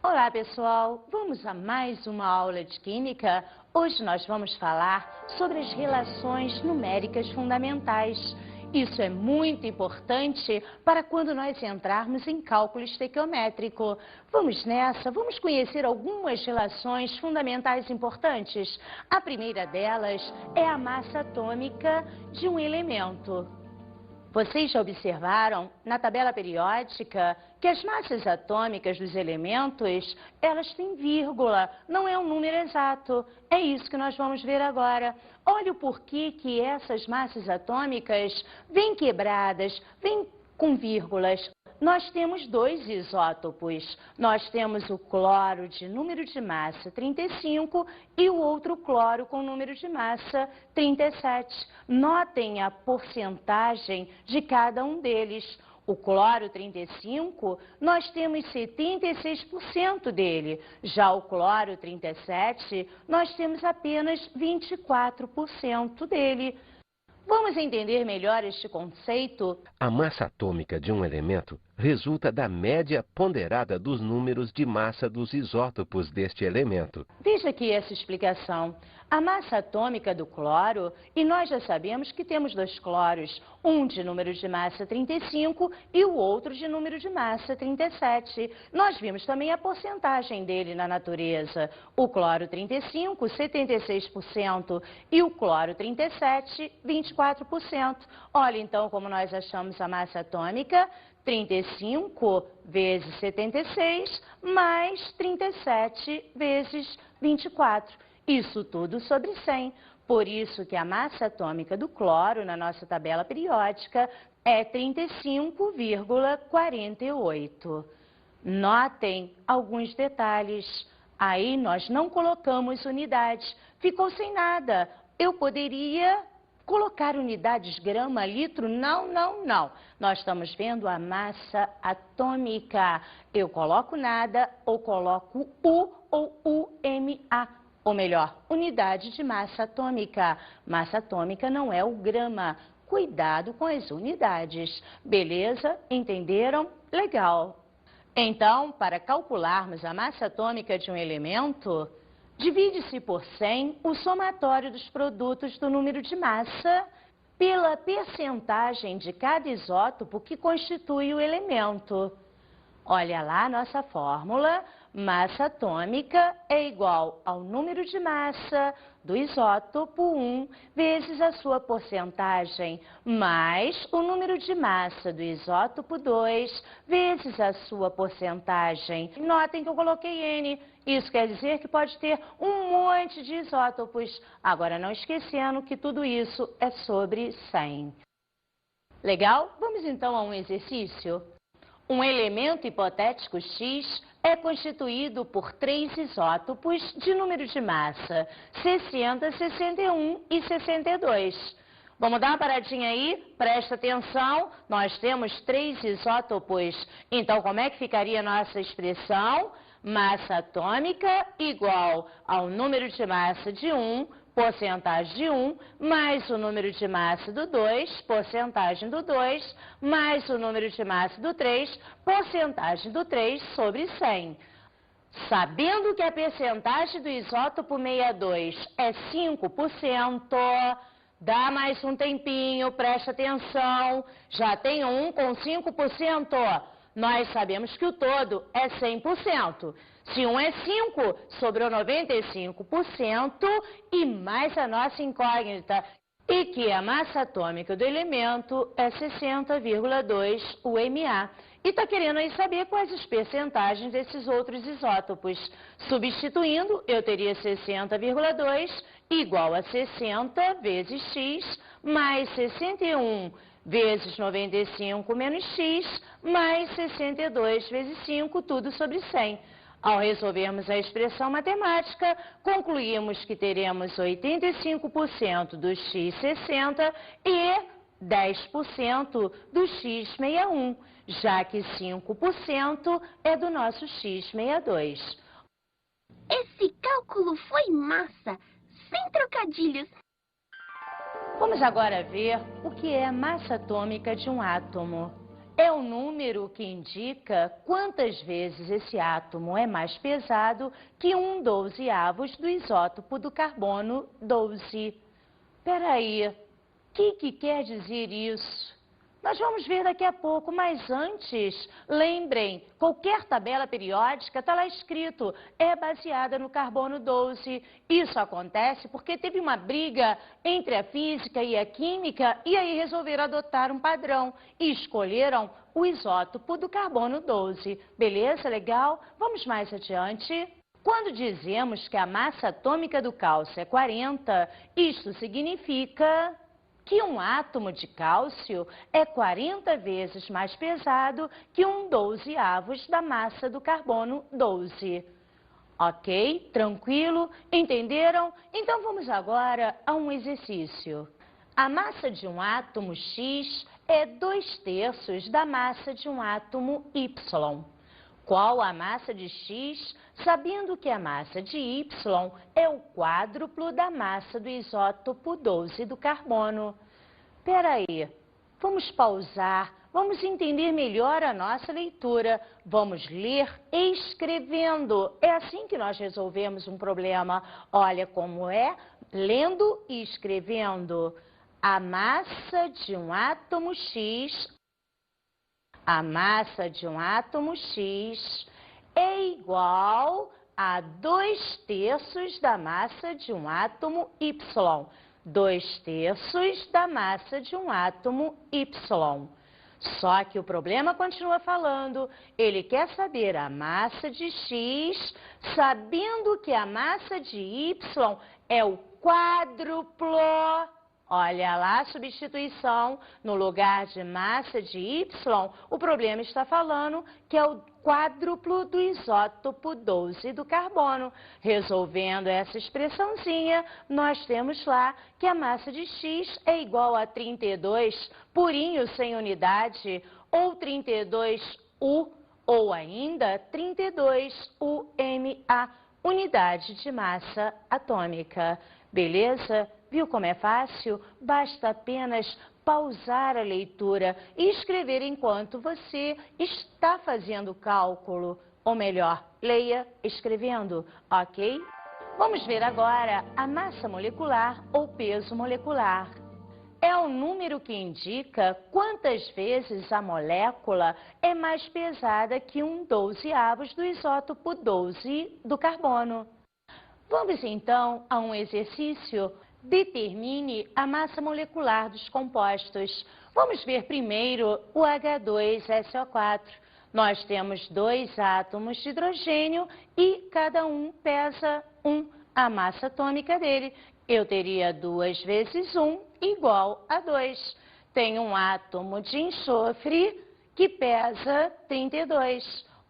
Olá pessoal, vamos a mais uma aula de Química. Hoje nós vamos falar sobre as relações numéricas fundamentais. Isso é muito importante para quando nós entrarmos em cálculo estequiométrico. Vamos nessa, vamos conhecer algumas relações fundamentais importantes. A primeira delas é a massa atômica de um elemento. Vocês já observaram na tabela periódica que as massas atômicas dos elementos, elas têm vírgula, não é um número exato. É isso que nós vamos ver agora. Olha o porquê que essas massas atômicas vêm quebradas, vêm com vírgulas. Nós temos dois isótopos. Nós temos o cloro de número de massa 35 e o outro cloro com número de massa 37. Notem a porcentagem de cada um deles. O cloro 35, nós temos 76% dele. Já o cloro 37, nós temos apenas 24% dele. Vamos entender melhor este conceito? A massa atômica de um elemento resulta da média ponderada dos números de massa dos isótopos deste elemento. Veja aqui essa explicação. A massa atômica do cloro, e nós já sabemos que temos dois cloros, um de número de massa 35 e o outro de número de massa 37. Nós vimos também a porcentagem dele na natureza. O cloro 35, 76% e o cloro 37, 24%. Olha então como nós achamos a massa atômica. 35 vezes 76 mais 37 vezes 24. Isso tudo sobre 100. Por isso que a massa atômica do cloro na nossa tabela periódica é 35,48. Notem alguns detalhes. Aí nós não colocamos unidades. Ficou sem nada. Eu poderia colocar unidades grama, litro? Não, não, não. Nós estamos vendo a massa atômica. Eu coloco nada ou coloco U ou UMA. Ou melhor, unidade de massa atômica. Massa atômica não é o grama. Cuidado com as unidades. Beleza? Entenderam? Legal. Então, para calcularmos a massa atômica de um elemento, divide-se por 100 o somatório dos produtos do número de massa pela percentagem de cada isótopo que constitui o elemento. Olha lá a nossa fórmula. Massa atômica é igual ao número de massa do isótopo 1 vezes a sua porcentagem, mais o número de massa do isótopo 2 vezes a sua porcentagem. Notem que eu coloquei N. Isso quer dizer que pode ter um monte de isótopos. Agora, não esquecendo que tudo isso é sobre 100. Legal? Vamos então a um exercício? Um elemento hipotético X é constituído por 3 isótopos de número de massa 60, 61 e 62. Vamos dar uma paradinha aí? Presta atenção. Nós temos 3 isótopos. Então, como é que ficaria a nossa expressão? Massa atômica igual ao número de massa de 1, porcentagem de 1, mais o número de massa do 2, porcentagem do 2, mais o número de massa do 3, porcentagem do 3 sobre 100. Sabendo que a percentagem do isótopo 62 é 5%, dá mais um tempinho, presta atenção, já tem um com 5%. Nós sabemos que o todo é 100%. Se 1 é 5, sobrou 95% e mais a nossa incógnita. E que a massa atômica do elemento é 60,2 UMA. E está querendo aí saber quais as percentagens desses outros isótopos. Substituindo, eu teria 60,2 igual a 60 vezes X mais 61 vezes 95 menos X, mais 62 vezes 5, tudo sobre 100. Ao resolvermos a expressão matemática, concluímos que teremos 85% do X60 e 10% do X61, já que 5% é do nosso X62. Esse cálculo foi massa, sem trocadilhos. Vamos agora ver o que é a massa atômica de um átomo. É o número que indica quantas vezes esse átomo é mais pesado que 1/12 do isótopo do carbono 12. Peraí, o que quer dizer isso? Nós vamos ver daqui a pouco, mas antes, lembrem, qualquer tabela periódica está lá escrito, é baseada no carbono 12. Isso acontece porque teve uma briga entre a física e a química e aí resolveram adotar um padrão e escolheram o isótopo do carbono 12. Beleza? Legal? Vamos mais adiante. Quando dizemos que a massa atômica do cálcio é 40, isto significa que um átomo de cálcio é 40 vezes mais pesado que 1/12 da massa do carbono 12. Ok? Tranquilo? Entenderam? Então vamos agora a um exercício. A massa de um átomo X é 2/3 da massa de um átomo Y. Qual a massa de X, sabendo que a massa de Y é o quádruplo da massa do isótopo 12 do carbono? Peraí, vamos pausar, vamos entender melhor a nossa leitura. Vamos ler escrevendo. É assim que nós resolvemos um problema. Olha como é, lendo e escrevendo. A massa de um átomo X... A massa de um átomo X é igual a 2/3 da massa de um átomo Y. 2/3 da massa de um átomo Y. Só que o problema continua falando, ele quer saber a massa de X, sabendo que a massa de Y é o quádruplo. Olha lá a substituição, no lugar de massa de Y, o problema está falando que é o quádruplo do isótopo 12 do carbono. Resolvendo essa expressãozinha, nós temos lá que a massa de X é igual a 32, purinho sem unidade, ou 32U, ou ainda 32UMA, unidade de massa atômica. Beleza? Viu como é fácil? Basta apenas pausar a leitura e escrever enquanto você está fazendo o cálculo. Ou melhor, leia escrevendo, ok? Vamos ver agora a massa molecular ou peso molecular. É o número que indica quantas vezes a molécula é mais pesada que 1/12 do isótopo 12 do carbono. Vamos então a um exercício. Determine a massa molecular dos compostos. Vamos ver primeiro o H2SO4. Nós temos 2 átomos de hidrogênio e cada um pesa 1, a massa atômica dele. Eu teria 2 vezes 1 igual a 2. Tem um átomo de enxofre que pesa 32.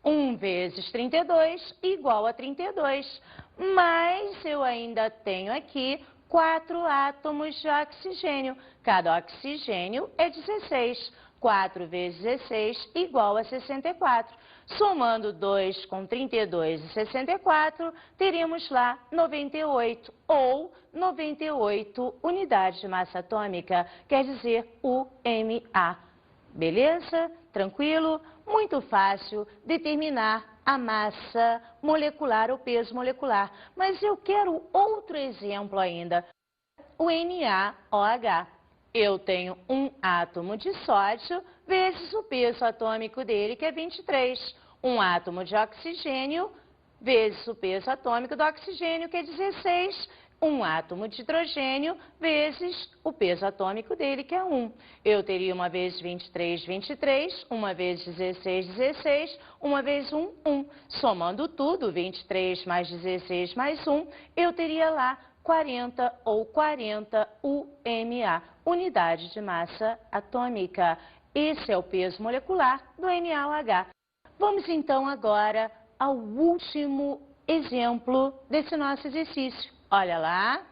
1 vezes 32 igual a 32. Mas eu ainda tenho aqui 4 átomos de oxigênio. Cada oxigênio é 16. 4 vezes 16 igual a 64. Somando 2 com 32 e 64, teríamos lá 98, ou 98 unidades de massa atômica, quer dizer UMA. Beleza? Tranquilo? Muito fácil determinar a massa molecular, o peso molecular. Mas eu quero outro exemplo ainda, o NaOH. Eu tenho um átomo de sódio vezes o peso atômico dele, que é 23. Um átomo de oxigênio vezes o peso atômico do oxigênio, que é 16. Um átomo de hidrogênio vezes o peso atômico dele, que é 1. Eu teria uma vez 23, 23, uma vez 16, 16, uma vez 1, 1. Somando tudo, 23 mais 16 mais 1, eu teria lá 40 ou 40 UMA, unidade de massa atômica. Esse é o peso molecular do NaOH. Vamos então agora ao último exemplo desse nosso exercício. Olha lá,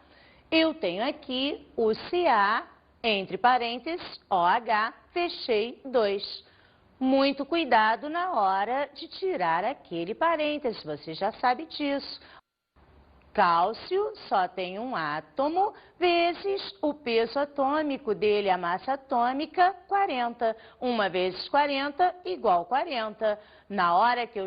eu tenho aqui o Ca, entre parênteses, OH, fechei 2. Muito cuidado na hora de tirar aquele parênteses, você já sabe disso. Cálcio só tem um átomo, vezes o peso atômico dele, a massa atômica, 40. 1 vezes 40 igual 40. Na hora que eu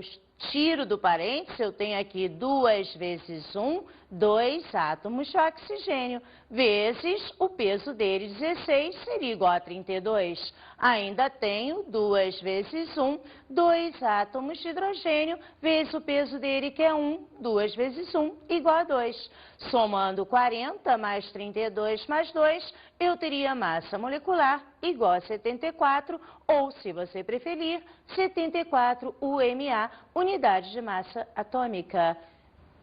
tiro do parênteses, eu tenho aqui 2 vezes 1, 2 átomos de oxigênio, vezes o peso dele, 16, seria igual a 32. Ainda tenho 2 vezes 1, 2 átomos de hidrogênio, vezes o peso dele, que é 1, 2 vezes 1, igual a 2. Somando 40 mais 32 mais 2, eu teria massa molecular igual a 74, ou, se você preferir, 74 UMA, unidade de massa atômica.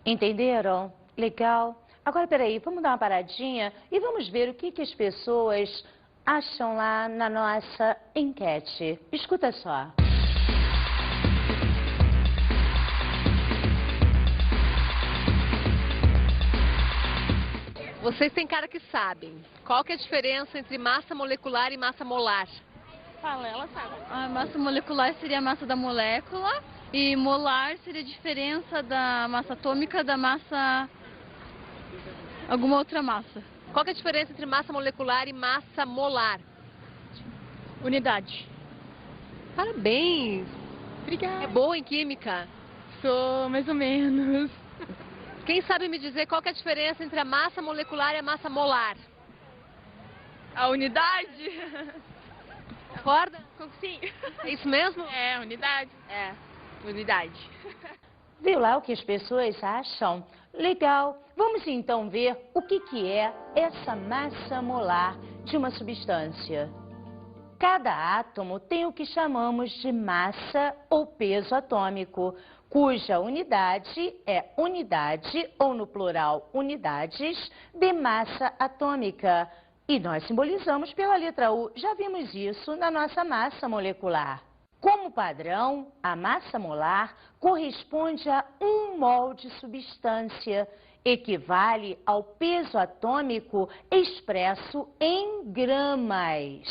Entenderam? Legal? Agora, peraí, vamos dar uma paradinha e vamos ver o que as pessoas acham lá na nossa enquete. Escuta só. Vocês têm cara que sabem. Qual que é a diferença entre massa molecular e massa molar? Fala, ela sabe. A massa molecular seria a massa da molécula e molar seria a diferença da massa atômica da massa... alguma outra massa. Qual que é a diferença entre massa molecular e massa molar? Unidade. Parabéns! Obrigada. É boa em química? Sou mais ou menos. Quem sabe me dizer qual que é a diferença entre a massa molecular e a massa molar? A unidade? Concorda? Sim. É isso mesmo? É, unidade. É, unidade. Viu lá o que as pessoas acham? Legal. Vamos então ver o que é essa massa molar de uma substância. Cada átomo tem o que chamamos de massa ou peso atômico, cuja unidade é unidade, ou no plural, unidades, de massa atômica. E nós simbolizamos pela letra U. Já vimos isso na nossa massa molecular. Como padrão, a massa molar corresponde a 1 mol de substância, equivale ao peso atômico expresso em gramas.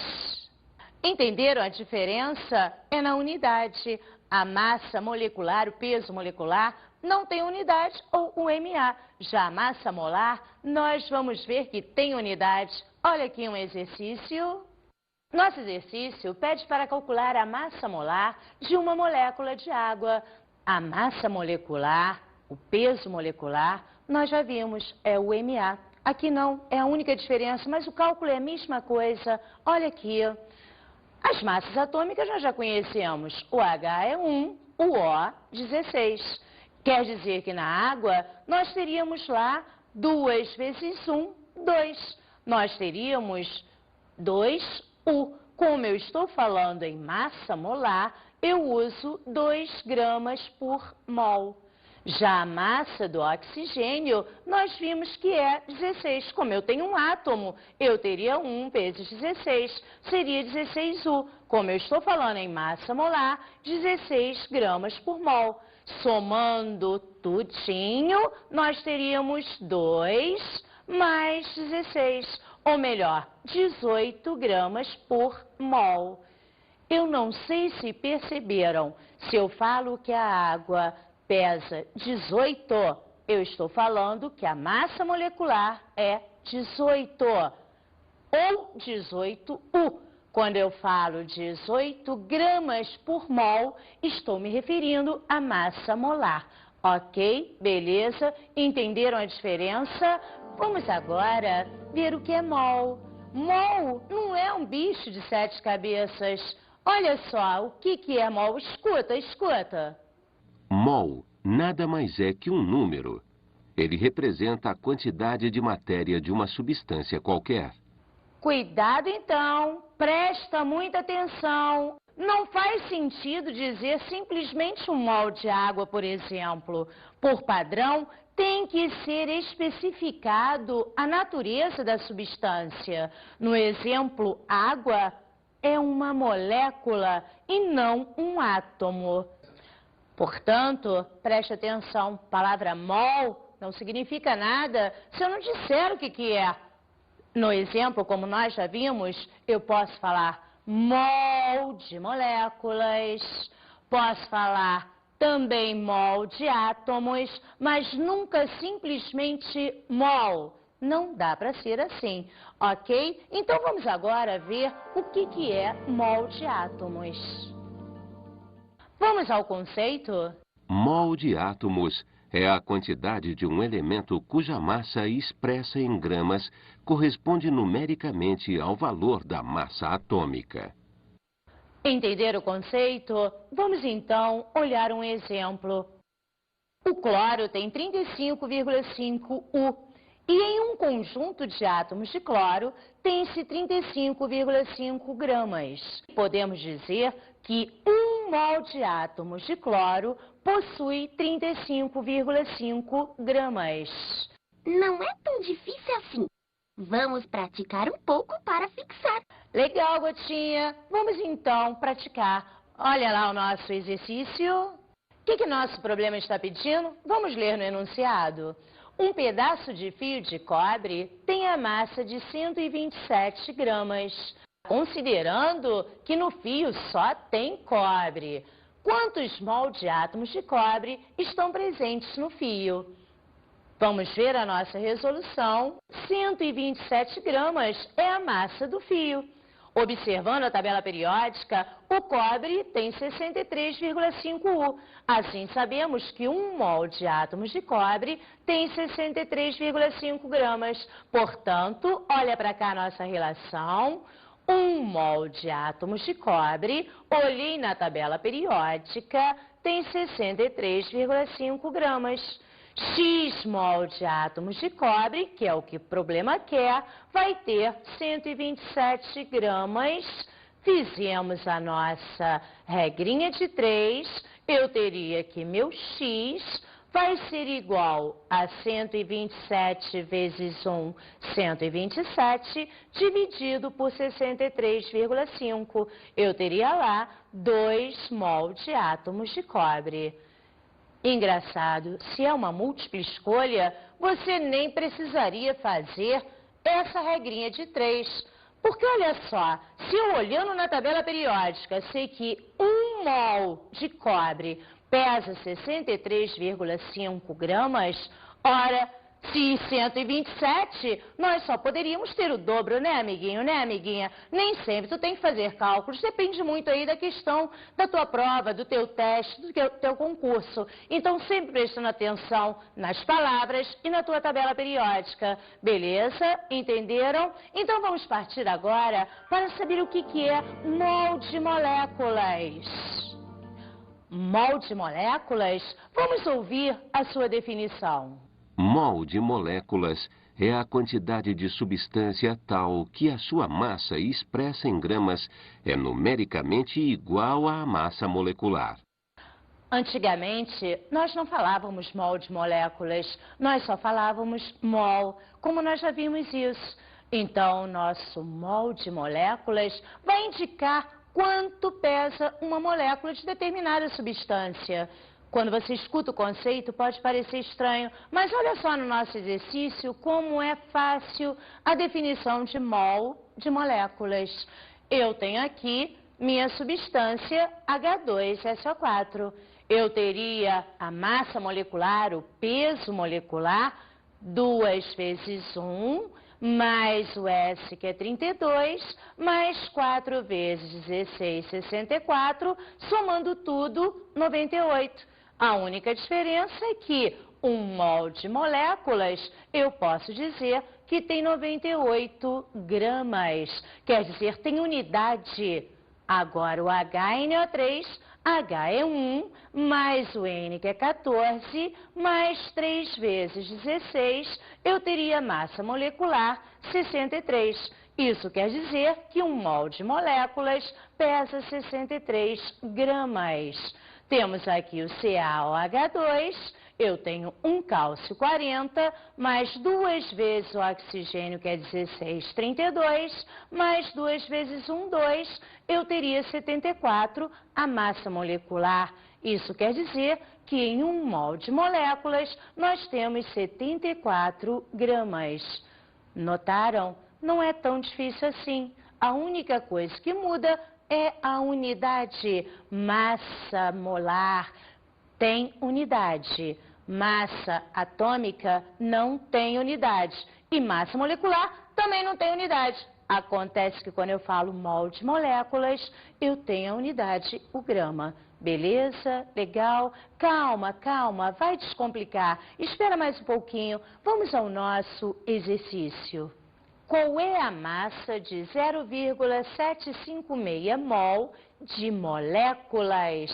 Entenderam a diferença? É na unidade. A massa molecular, o peso molecular, não tem unidade ou UMA. Já a massa molar, nós vamos ver que tem unidade. Olha aqui um exercício. Nosso exercício pede para calcular a massa molar de uma molécula de água. A massa molecular, o peso molecular, nós já vimos, é o UMA. Aqui não, é a única diferença, mas o cálculo é a mesma coisa. Olha aqui. As massas atômicas nós já conhecemos. O H é 1, o O 16. Quer dizer que na água nós teríamos lá 2 vezes 1, 2. Nós teríamos 2U. Como eu estou falando em massa molar, eu uso 2 gramas por mol. Já a massa do oxigênio, nós vimos que é 16. Como eu tenho um átomo, eu teria 1 vezes 16, seria 16U. Como eu estou falando em massa molar, 16 gramas por mol. Somando tudinho, nós teríamos 2 mais 16, ou melhor, 18 gramas por mol. Eu não sei se perceberam, se eu falo que a água pesa 18, eu estou falando que a massa molecular é 18, ou 18U. Quando eu falo 18 gramas por mol, estou me referindo à massa molar. Ok? Beleza? Entenderam a diferença? Vamos agora ver o que é mol. Mol não é um bicho de 7 cabeças. Olha só, o que é mol? Escuta, escuta. Mol nada mais é que um número. Ele representa a quantidade de matéria de uma substância qualquer. Cuidado então, presta muita atenção. Não faz sentido dizer simplesmente um mol de água, por exemplo. Por padrão, tem que ser especificado a natureza da substância. No exemplo, água é uma molécula e não um átomo. Portanto, preste atenção, palavra mol não significa nada se eu não disser o que é. No exemplo, como nós já vimos, eu posso falar mol de moléculas, posso falar também mol de átomos, mas nunca simplesmente mol. Não dá para ser assim, ok? Então vamos agora ver o que é mol de átomos. Vamos ao conceito? Mol de átomos é a quantidade de um elemento cuja massa expressa em gramas corresponde numericamente ao valor da massa atômica. Entender o conceito? Vamos então olhar um exemplo. O cloro tem 35,5 U e em um conjunto de átomos de cloro tem-se 35,5 gramas. Podemos dizer que 1 mol de átomos de cloro possui 35,5 gramas. Não é tão difícil assim. Vamos praticar um pouco para fixar. Legal, Gotinha. Vamos então praticar. Olha lá o nosso exercício. O que nosso problema está pedindo? Vamos ler no enunciado. Um pedaço de fio de cobre tem a massa de 127 gramas, considerando que no fio só tem cobre. Quantos mol de átomos de cobre estão presentes no fio? Vamos ver a nossa resolução. 127 gramas é a massa do fio. Observando a tabela periódica, o cobre tem 63,5 U. Assim, sabemos que 1 mol de átomos de cobre tem 63,5 gramas. Portanto, olha para cá a nossa relação. 1 mol de átomos de cobre, olhei na tabela periódica, tem 63,5 gramas. X mol de átomos de cobre, que é o que o problema quer, vai ter 127 gramas. Fizemos a nossa regrinha de 3, eu teria que meu X vai ser igual a 127 vezes 1, 127, dividido por 63,5. Eu teria lá 2 mol de átomos de cobre. Engraçado, se é uma múltipla escolha, você nem precisaria fazer essa regrinha de 3. Porque olha só, se eu olhando na tabela periódica sei que 1 mol de cobre pesa 63,5 gramas, ora, se 127, nós só poderíamos ter o dobro, né, amiguinho, né, amiguinha? Nem sempre tu tem que fazer cálculos, depende muito aí da questão da tua prova, do teu teste, do teu concurso. Então, sempre prestando atenção nas palavras e na tua tabela periódica, beleza? Entenderam? Então, vamos partir agora para saber o que é mol de moléculas. Mol de moléculas? Vamos ouvir a sua definição. Mol de moléculas é a quantidade de substância tal que a sua massa expressa em gramas é numericamente igual à massa molecular. Antigamente, nós não falávamos mol de moléculas, nós só falávamos mol, como nós já vimos isso. Então, nosso mol de moléculas vai indicar quanto pesa uma molécula de determinada substância. Quando você escuta o conceito, pode parecer estranho, mas olha só no nosso exercício como é fácil a definição de mol de moléculas. Eu tenho aqui minha substância H2SO4. Eu teria a massa molecular, o peso molecular, 2 vezes 1, mais o S, que é 32, mais 4 vezes 16, 64, somando tudo, 98. A única diferença é que 1 mol de moléculas, eu posso dizer que tem 98 gramas. Quer dizer, tem unidade. Agora o HNO3, H é 1, mais o N, que é 14, mais 3 vezes 16, eu teria massa molecular 63. Isso quer dizer que 1 mol de moléculas pesa 63 gramas. Temos aqui o CaOH2, eu tenho um cálcio 40, mais 2 vezes o oxigênio, que é 16, 32, mais 2 vezes 1, 2, eu teria 74, a massa molecular. Isso quer dizer que em 1 mol de moléculas nós temos 74 gramas. Notaram? Não é tão difícil assim. A única coisa que muda é a unidade, massa molar. tem unidade. Massa atômica não tem unidade. E massa molecular também não tem unidade. Acontece que quando eu falo mol de moléculas, eu tenho a unidade, o grama. Beleza? Legal? Calma, calma, vai descomplicar. Espera mais um pouquinho. Vamos ao nosso exercício. Qual é a massa de 0,756 mol de moléculas?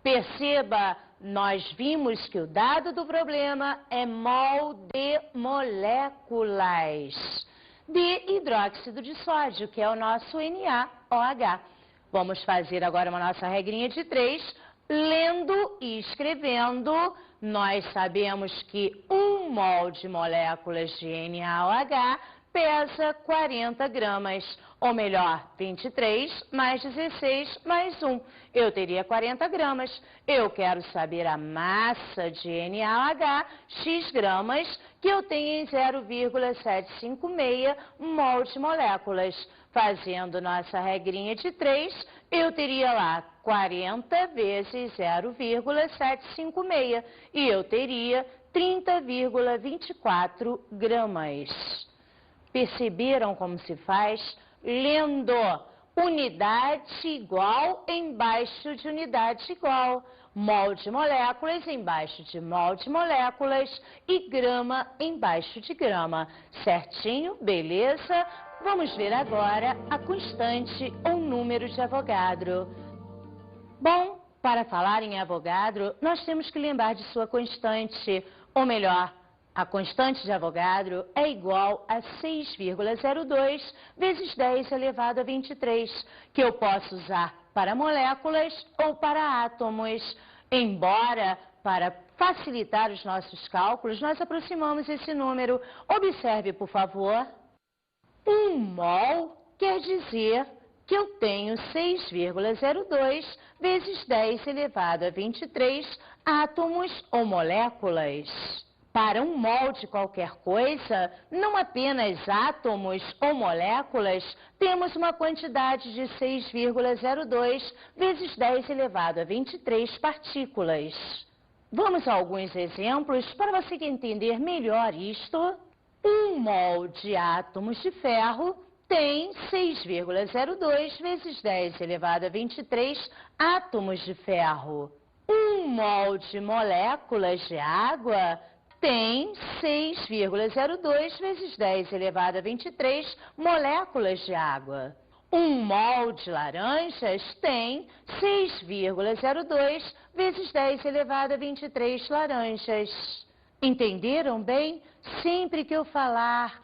Perceba, nós vimos que o dado do problema é mol de moléculas de hidróxido de sódio, que é o nosso NaOH. Vamos fazer agora uma nossa regrinha de 3, lendo e escrevendo. Nós sabemos que 1 mol de moléculas de NaOH pesa 40 gramas, ou melhor, 23 mais 16 mais 1. Eu teria 40 gramas. Eu quero saber a massa de NaOH, x gramas, que eu tenho em 0,756 mol de moléculas. Fazendo nossa regrinha de 3, eu teria lá 40 vezes 0,756 e eu teria 30,24 gramas. Perceberam como se faz? Lendo, unidade igual embaixo de unidade igual, mol de moléculas embaixo de mol de moléculas e grama embaixo de grama. Certinho? Beleza? Vamos ver agora a constante ou número de Avogadro. Bom, para falar em Avogadro, nós temos que lembrar de sua constante, ou melhor, a constante de Avogadro é igual a 6,02 vezes 10 elevado a 23, que eu posso usar para moléculas ou para átomos. Embora, para facilitar os nossos cálculos, nós aproximamos esse número. Observe, por favor. 1 mol quer dizer que eu tenho 6,02 vezes 10 elevado a 23 átomos ou moléculas. Para 1 mol de qualquer coisa, não apenas átomos ou moléculas, temos uma quantidade de 6,02 vezes 10 elevado a 23 partículas. Vamos a alguns exemplos para você entender melhor isto. 1 mol de átomos de ferro tem 6,02 vezes 10 elevado a 23 átomos de ferro. 1 mol de moléculas de água tem 6,02 vezes 10 elevado a 23 moléculas de água. 1 mol de laranjas tem 6,02 vezes 10 elevado a 23 laranjas. Entenderam bem? Sempre que eu falar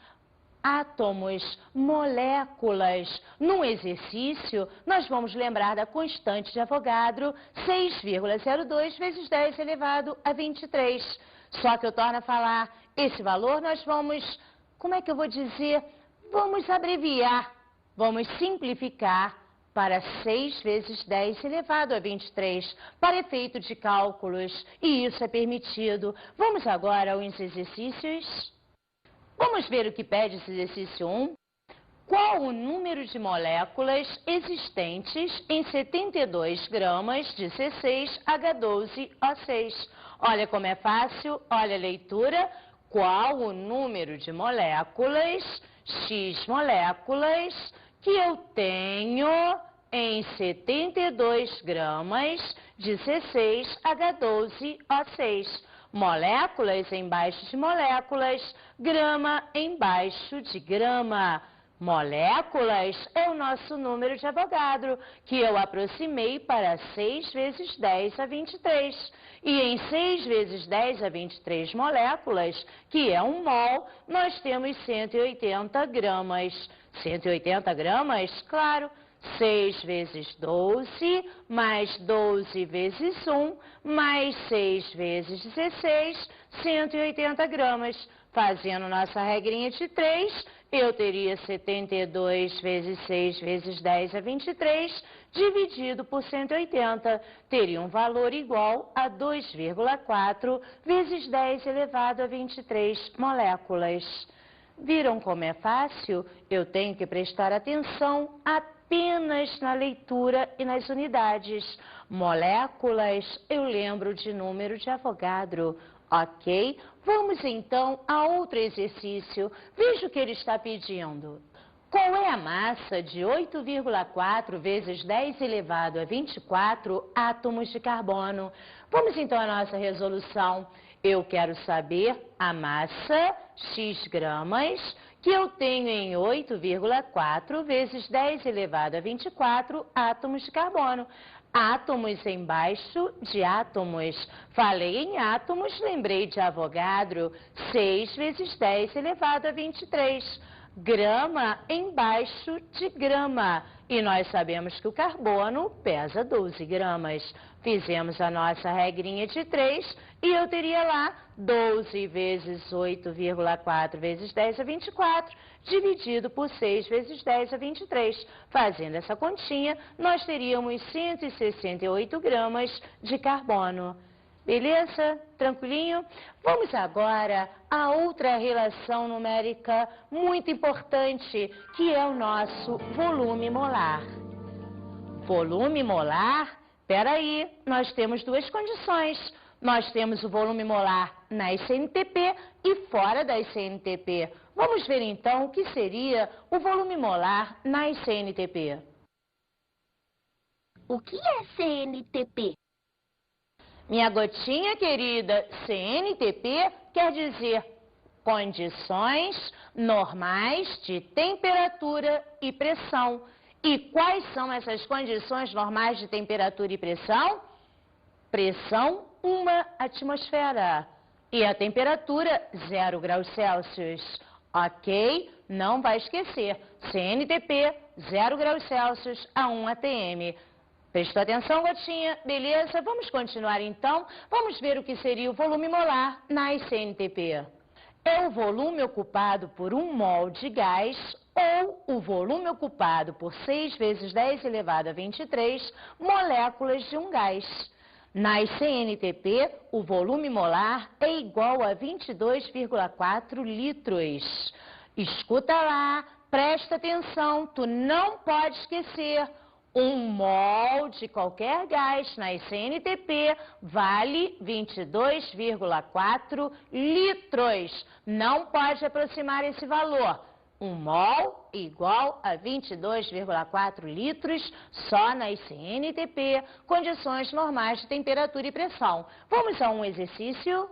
átomos, moléculas, num exercício, nós vamos lembrar da constante de Avogadro, 6,02 vezes 10 elevado a 23. Só que eu torno a falar, esse valor nós vamos, como é que eu vou dizer? Vamos abreviar, vamos simplificar para 6 vezes 10 elevado a 23, para efeito de cálculos, e isso é permitido. Vamos agora aos exercícios. Vamos ver o que pede esse exercício 1. Qual o número de moléculas existentes em 72 gramas de C6H12O6? Olha como é fácil, olha a leitura. Qual o número de moléculas, X moléculas, que eu tenho em 72 gramas de C6H12O6? Moléculas embaixo de moléculas, grama embaixo de grama. Moléculas é o nosso número de Avogadro, que eu aproximei para 6 vezes 10 a 23. E em 6 vezes 10 a 23 moléculas, que é 1 mol, nós temos 180 gramas. 180 gramas, claro, 6 vezes 12, mais 12 vezes 1, mais 6 vezes 16, 180 gramas. Fazendo nossa regrinha de 3, eu teria 72 vezes 6 vezes 10 a 23, dividido por 180. Teria um valor igual a 2,4 vezes 10 elevado a 23 moléculas. Viram como é fácil? Eu tenho que prestar atenção apenas apenas na leitura e nas unidades. Moléculas, eu lembro de número de Avogadro. Ok? Vamos então a outro exercício. Veja o que ele está pedindo. Qual é a massa de 8,4 vezes 10 elevado a 24 átomos de carbono? Vamos então à nossa resolução. Eu quero saber a massa, x gramas, que eu tenho em 8,4 vezes 10 elevado a 24 átomos de carbono. Átomos embaixo de átomos. Falei em átomos, lembrei de Avogadro, 6 vezes 10 elevado a 23. Grama embaixo de grama. E nós sabemos que o carbono pesa 12 gramas. Fizemos a nossa regrinha de 3 e eu teria lá 12 vezes 8,4 vezes 10 a 24, dividido por 6 vezes 10 a 23. Fazendo essa continha, nós teríamos 168 gramas de carbono. Beleza? Tranquilinho? Vamos agora a outra relação numérica muito importante, que é o nosso volume molar. Volume molar, peraí, nós temos duas condições. Nós temos o volume molar na SNTP e fora da SNTP. Vamos ver então o que seria o volume molar na SNTP. O que é CNTP? Minha gotinha querida, CNTP quer dizer condições normais de temperatura e pressão. E quais são essas condições normais de temperatura e pressão? Pressão, 1 atmosfera. E a temperatura, 0 graus Celsius. Ok? Não vai esquecer. CNTP, 0 graus Celsius a 1 atm. Prestou atenção, gotinha? Beleza? Vamos continuar então. Vamos ver o que seria o volume molar na SNTP. É o volume ocupado por 1 mol de gás ou o volume ocupado por 6 vezes 10 elevado a 23 moléculas de um gás. Na SNTP, o volume molar é igual a 22,4 litros. Escuta lá, presta atenção, tu não pode esquecer. 1 mol de qualquer gás na SNTP vale 22,4 litros. Não pode aproximar esse valor. 1 mol igual a 22,4 litros só na SNTP, condições normais de temperatura e pressão. Vamos a um exercício?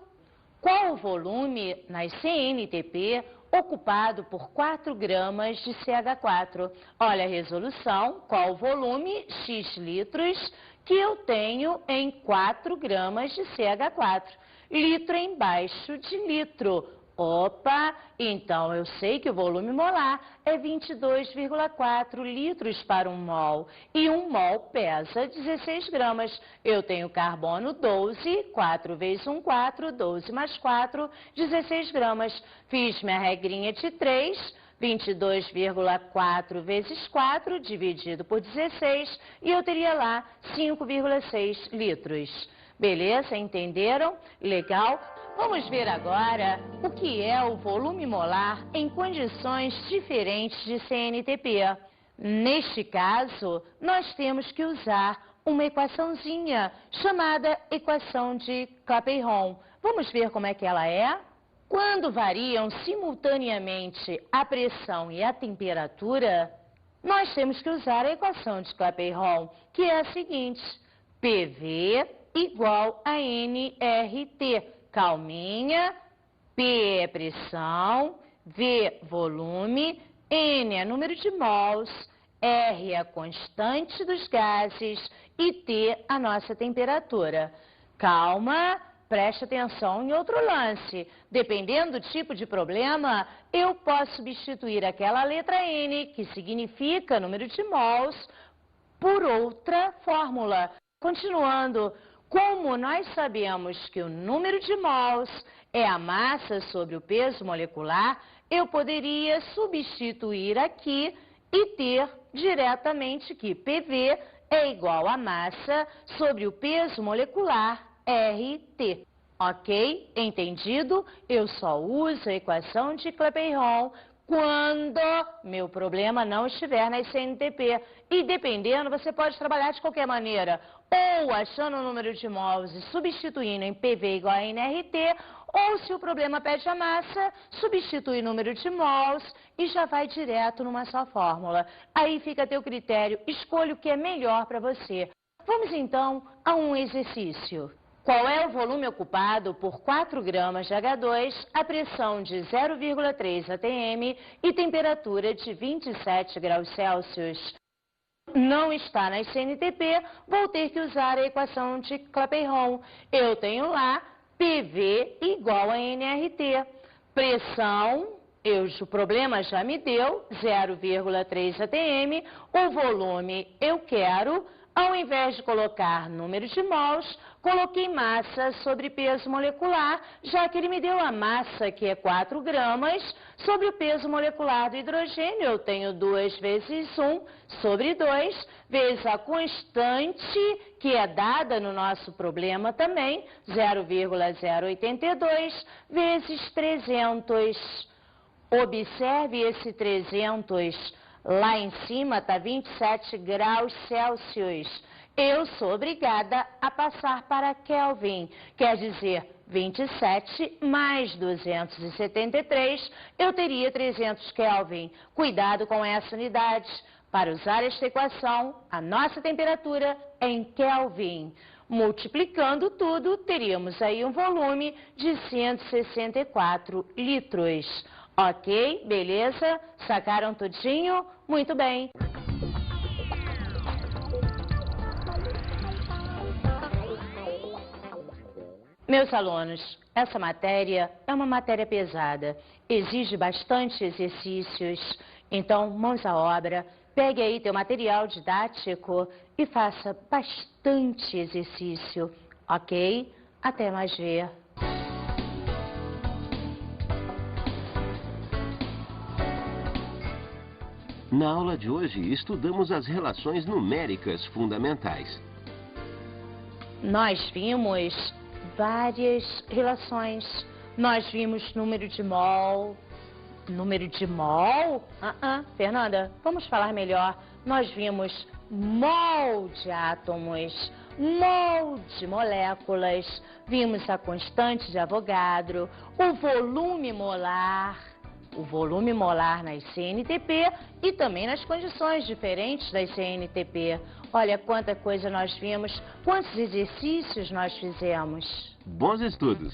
Qual o volume na SNTP ocupado por 4 gramas de CH4? Olha a resolução, qual o volume, x litros, que eu tenho em 4 gramas de CH4. Litro embaixo de litro. Opa, então eu sei que o volume molar é 22,4 litros para 1 mol. E 1 mol pesa 16 gramas. Eu tenho carbono 12, 4 vezes 1, 4, 12 mais 4, 16 gramas. Fiz minha regrinha de 3, 22,4 vezes 4 dividido por 16 e eu teria lá 5,6 litros. Beleza? Entenderam? Legal? Vamos ver agora o que é o volume molar em condições diferentes de CNTP. Neste caso, nós temos que usar uma equaçãozinha chamada equação de Clapeyron. Vamos ver como é que ela é? Quando variam simultaneamente a pressão e a temperatura, nós temos que usar a equação de Clapeyron, que é a seguinte: PV igual a nRT. Calminha, P é pressão, V volume, N é número de mols, R é a constante dos gases e T a nossa temperatura. Calma, preste atenção em outro lance. Dependendo do tipo de problema, eu posso substituir aquela letra N, que significa número de mols, por outra fórmula. Continuando. Como nós sabemos que o número de mols é a massa sobre o peso molecular, eu poderia substituir aqui e ter diretamente que PV é igual a massa sobre o peso molecular RT. Ok? Entendido? Eu só uso a equação de Clapeyron quando meu problema não estiver na CNTP. E dependendo, você pode trabalhar de qualquer maneira. Ou achando o número de mols e substituindo em PV igual a NRT, ou se o problema pede a massa, substitui o número de mols e já vai direto numa só fórmula. Aí fica a teu critério, escolha o que é melhor para você. Vamos então a um exercício. Qual é o volume ocupado por 4 gramas de H2, a pressão de 0,3 atm e temperatura de 27 graus Celsius? Não está na CNTP, vou ter que usar a equação de Clapeyron. Eu tenho lá PV igual a NRT. Pressão, o problema já me deu, 0,3 atm. O volume eu quero. Ao invés de colocar número de mols, coloquei massa sobre peso molecular, já que ele me deu a massa, que é 4 gramas, sobre o peso molecular do hidrogênio. Eu tenho 2 vezes 1 sobre 2, vezes a constante, que é dada no nosso problema também, 0,082, vezes 300. Observe esse 300. Lá em cima está 27 graus Celsius. Eu sou obrigada a passar para Kelvin. Quer dizer, 27 mais 273, eu teria 300 Kelvin. Cuidado com essa unidade. Para usar esta equação, a nossa temperatura é em Kelvin. Multiplicando tudo, teríamos aí um volume de 164 litros. Ok, beleza? Sacaram tudinho? Muito bem. Meus alunos, essa matéria é uma matéria pesada, exige bastante exercícios. Então, mãos à obra, pegue aí teu material didático e faça bastante exercício, ok? Até mais ver. Na aula de hoje, estudamos as relações numéricas fundamentais. Nós vimos várias relações. Nós vimos número de mol. Número de mol? Fernanda, vamos falar melhor. Nós vimos mol de átomos, mol de moléculas. Vimos a constante de Avogadro, o volume molar. O volume molar nas CNTP e também nas condições diferentes das CNTP. Olha quanta coisa nós vimos, quantos exercícios nós fizemos. Bons estudos!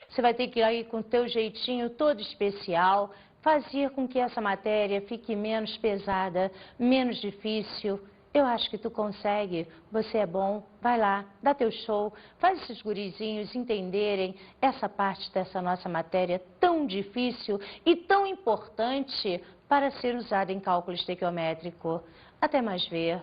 Você vai ter que ir aí com o teu jeitinho todo especial, fazer com que essa matéria fique menos pesada, menos difícil. Eu acho que tu consegue, você é bom, vai lá, dá teu show, faz esses gurizinhos entenderem essa parte dessa nossa matéria tão difícil e tão importante para ser usada em cálculo estequiométrico. Até mais ver.